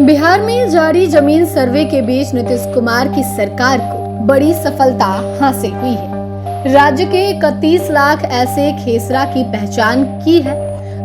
बिहार में जारी जमीन सर्वे के बीच नीतीश कुमार की सरकार को बड़ी सफलता हासिल हुई है। राज्य के 31 लाख ऐसे खेसरा की पहचान की है,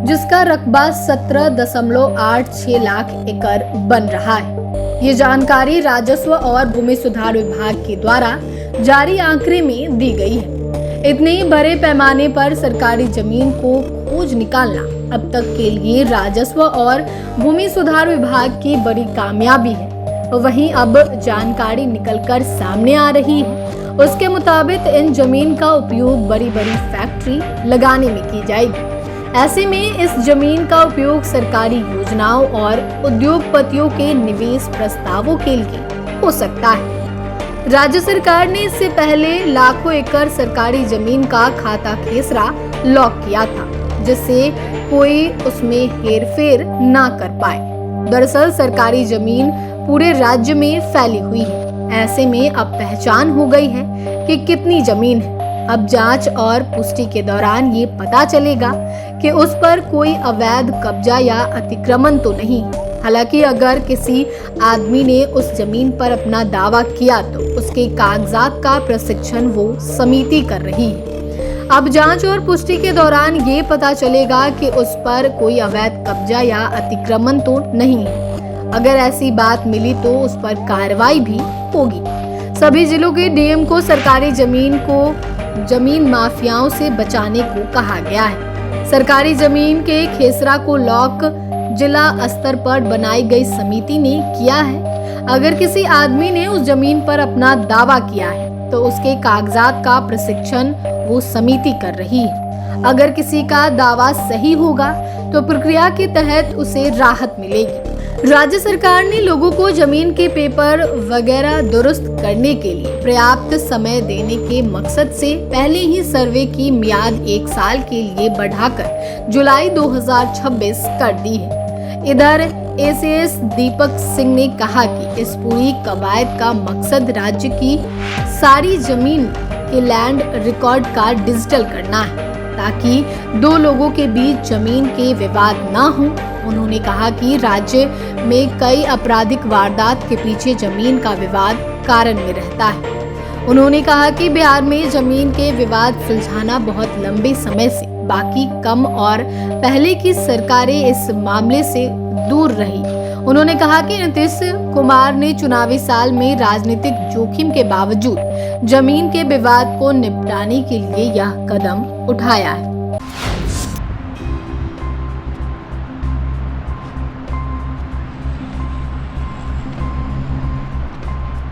जिसका रकबा 17.86 लाख एकड़ बन रहा है। ये जानकारी राजस्व और भूमि सुधार विभाग के द्वारा जारी आंकड़े में दी गई है। इतने बड़े पैमाने पर सरकारी जमीन को खोज निकालना अब तक के लिए राजस्व और भूमि सुधार विभाग की बड़ी कामयाबी है। वहीं अब जानकारी निकलकर सामने आ रही है। उसके मुताबिक इन जमीन का उपयोग बड़ी बड़ी फैक्ट्री लगाने में की जाएगी। ऐसे में इस जमीन का उपयोग सरकारी योजनाओं और उद्योगपतियों के निवेश प्रस्तावों के लिए हो सकता है। राज्य सरकार ने इससे पहले लाखों एकड़ सरकारी जमीन का खाता खेसरा लॉक किया था, जिससे कोई उसमें हेरफेर ना कर पाए। दरअसल सरकारी जमीन पूरे राज्य में फैली हुई है। ऐसे में अब पहचान हो गई है कि कितनी जमीन है। अब जांच और पुष्टि के दौरान ये पता चलेगा कि उस पर कोई अवैध कब्जा या अतिक्रमण तो नहीं है। हालांकि अगर किसी आदमी ने उस जमीन पर अपना दावा किया तो उसके कागजात का प्रशिक्षण वो समिति कर रही है। अब जांच और पुष्टि के दौरान ये पता चलेगा कि उस पर कोई अवैध कब्जा या अतिक्रमण तो नहीं है। अगर ऐसी बात मिली तो उस पर कार्रवाई भी होगी। सभी जिलों के डीएम को सरकारी जमीन माफियाओं से बचाने को कहा गया है। सरकारी जमीन के खेसरा को लॉक जिला स्तर पर बनाई गई समिति ने किया है। अगर किसी आदमी ने उस जमीन पर अपना दावा किया है तो उसके कागजात का प्रशिक्षण वो समिति कर रही है। अगर किसी का दावा सही होगा तो प्रक्रिया के तहत उसे राहत मिलेगी। राज्य सरकार ने लोगों को जमीन के पेपर वगैरह दुरुस्त करने के लिए पर्याप्त समय देने के मकसद से पहले ही सर्वे की मियाद 1 साल के लिए बढ़ाकर जुलाई 2026 कर दी है। इधर एसीएस दीपक सिंह ने कहा कि इस पूरी कवायद का मकसद राज्य की सारी जमीन के लैंड रिकॉर्ड का डिजिटल करना है, ताकि दो लोगों के बीच जमीन के विवाद ना हो। उन्होंने कहा कि राज्य में कई आपराधिक वारदात के पीछे जमीन का विवाद कारण में रहता है। उन्होंने कहा कि बिहार में जमीन के विवाद सुलझाना बहुत लंबे समय से बाकी कम और पहले की सरकारें इस मामले से दूर रही। उन्होंने कहा कि नीतीश कुमार ने चुनावी साल में राजनीतिक जोखिम के बावजूद जमीन के विवाद को निपटाने के लिए यह कदम उठाया है।